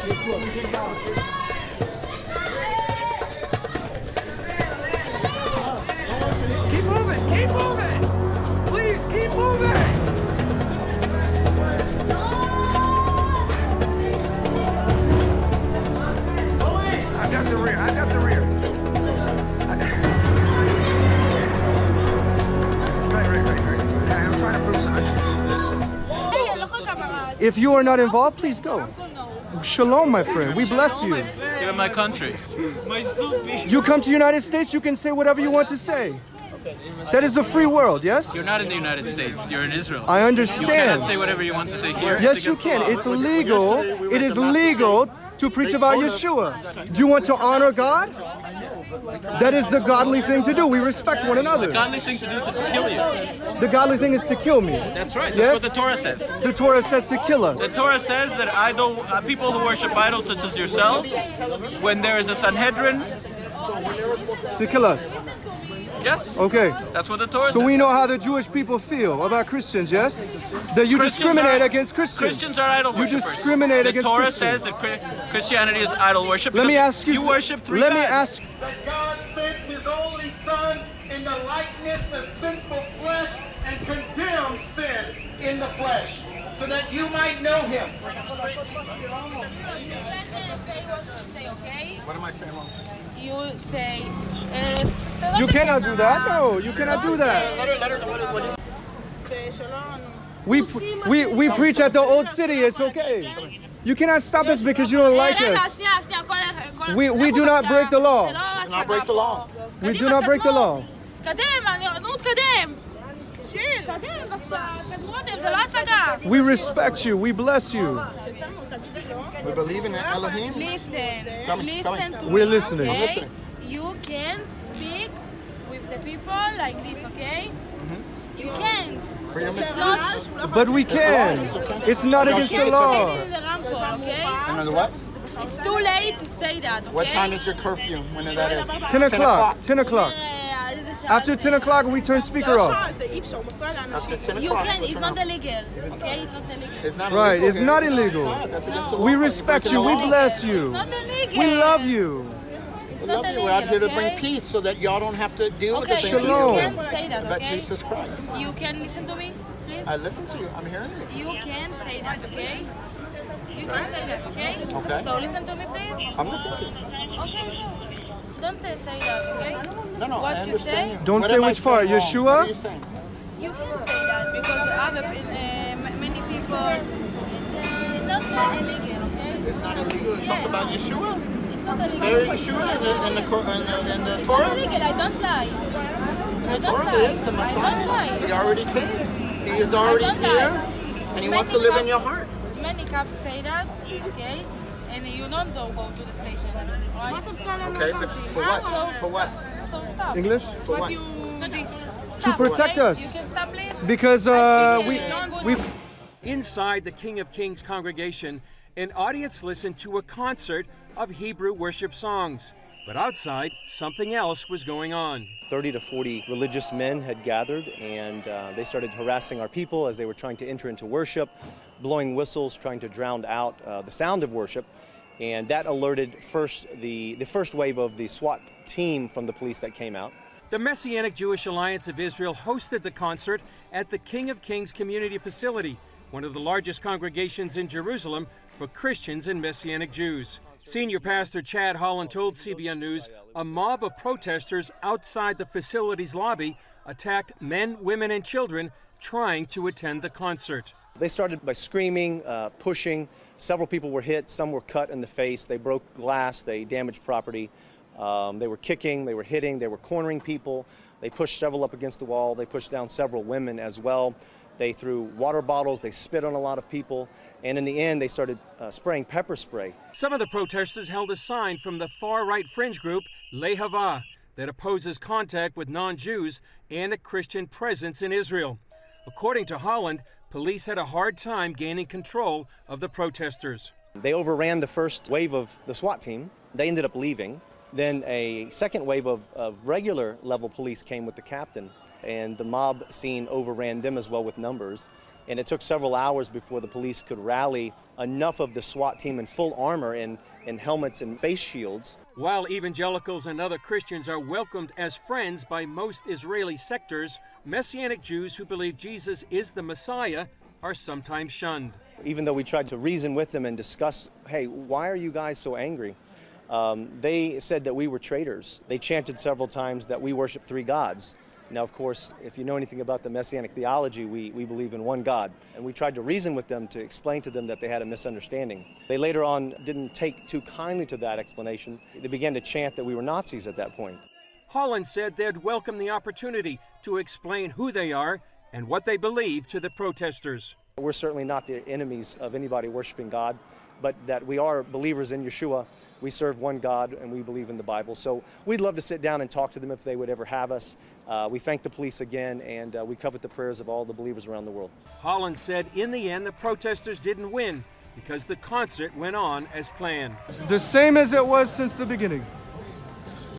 Keep moving, keep moving! Please keep moving! Police! I got the rear, I got the rear. Right. I'm trying to prove something. If you are not involved, please go. Shalom, my friend. We bless you. You're my country. You come to the United States, you can say whatever you want to say. That is a free world, yes? You're not in the United States. You're in Israel. I You understand. cannot say whatever you want to say here. Yes, you can. It's legal. It is legal to preach about Yeshua. Do you want to honor God? That is the godly thing to do. We respect one another. The godly thing to do is to kill you. The godly thing is to kill me. That's right. That's Yes? what the Torah says. The Torah says to kill us. The Torah says that people who worship idols such as yourself, when there is a Sanhedrin, To kill us. yes, Okay. that's what the Torah So says. we know how the Jewish people feel about Christians, yes? That you discriminate against Christians. Christians are idol You worshippers. discriminate the against Torah Christians. says that Christianity is idol worship. Let me because ask you. You worship three Let gods. me ask. That God sent his only Son in the likeness of sinful flesh and condemned sin in the flesh, so that you might know him. What am I saying wrong? You say, You cannot do that. No, you cannot do that. We preach at the old city. It's okay. You cannot stop us because you don't like us. We do not break the law. Not break the law. We do not break the law. We respect you. We bless you. We believe in Elohim. Listen, Come on. listen to We're me, listening. okay? I'm listening. You can speak with the people like this, okay? You can't. Freedom It's is not. But we can. It's not against the law. In the rampart, okay? Another what? It's too late to say that, okay? What time is your curfew? When that is? 10 o'clock. 10 o'clock. After 10 o'clock, we turn speaker off. After 10 You o'clock. can. It's not illegal, okay? It's not illegal. It's not Right, illegal. it's not illegal. That's against the law. We respect you. We bless you. It's not illegal. We love you. It's We not love you. illegal, We're out here to bring okay? peace so that y'all don't have to deal with Okay, the so things Shalom. you you can say that, about okay? Jesus Christ. You can listen to me, please. I listen to you. I'm hearing you. You can say that, okay? You can say that, okay? Okay. So listen to me, please. I'm listening to you. Okay, so don't say that, okay? No, What I you understand say? you. Don't What say am I which part, saying wrong? Yeshua? What are you saying? You can say that because other many people. It's not illegal, okay? It's not illegal to talk about Yeshua? It's not illegal. There is Yeshua in the It's not Torah? illegal. I don't lie. In I the don't Torah, lie. he is the I don't Messiah. lie. He already came. He is already don't here, lie. and he wants to live in your heart. Many cops say that, okay? And you don't go to the station, right? Okay, but for what? For what? So stop. English? For what? To protect okay? us. You can stop, please. Because we Inside the King of Kings congregation, an audience listened to a concert of Hebrew worship songs. But outside, something else was going on. 30 to 40 religious men had gathered, and they started harassing our people as they were trying to enter into worship, blowing whistles, trying to drown out the sound of worship. And that alerted the first wave of the SWAT team from the police that came out. The Messianic Jewish Alliance of Israel hosted the concert at the King of Kings Community Facility, one of the largest congregations in Jerusalem for Christians and Messianic Jews. Senior Pastor Chad Holland told CBN News a mob of protesters outside the facility's lobby attacked men, women, and children trying to attend the concert. They started by screaming, pushing. Several people were hit, some were cut in the face. They broke glass, they damaged property. They were kicking, they were hitting, they were cornering people. They pushed several up against the wall. They pushed down several women as well. They threw water bottles, they spit on a lot of people, and in the end they started spraying pepper spray. Some of the protesters held a sign from the far-right fringe group Lehava that opposes contact with non-Jews and a Christian presence in Israel. According to Holland, police had a hard time gaining control of the protesters. They overran the first wave of the SWAT team. They ended up leaving. Then a second wave of regular level police came with the captain, and the mob scene overran them as well with numbers. And it took several hours before the police could rally enough of the SWAT team in full armor and helmets and face shields. While evangelicals and other Christians are welcomed as friends by most Israeli sectors, Messianic Jews who believe Jesus is the Messiah are sometimes shunned. Even though we tried to reason with them and discuss, hey, why are you guys so angry? They said that we were traitors. They chanted several times that we worship three gods. Now, of course, if you know anything about the Messianic theology, we believe in one God. And we tried to reason with them to explain to them that they had a misunderstanding. They later on didn't take too kindly to that explanation. They began to chant that we were Nazis at that point. Holland said they'd welcome the opportunity to explain who they are and what they believe to the protesters. We're certainly not the enemies of anybody worshiping God, but that we are believers in Yeshua. We serve one God and we believe in the Bible. So we'd love to sit down and talk to them if they would ever have us. We thank the police again, and we covet the prayers of all the believers around the world. Holland said in the end the protesters didn't win because the concert went on as planned. The same as it was since the beginning.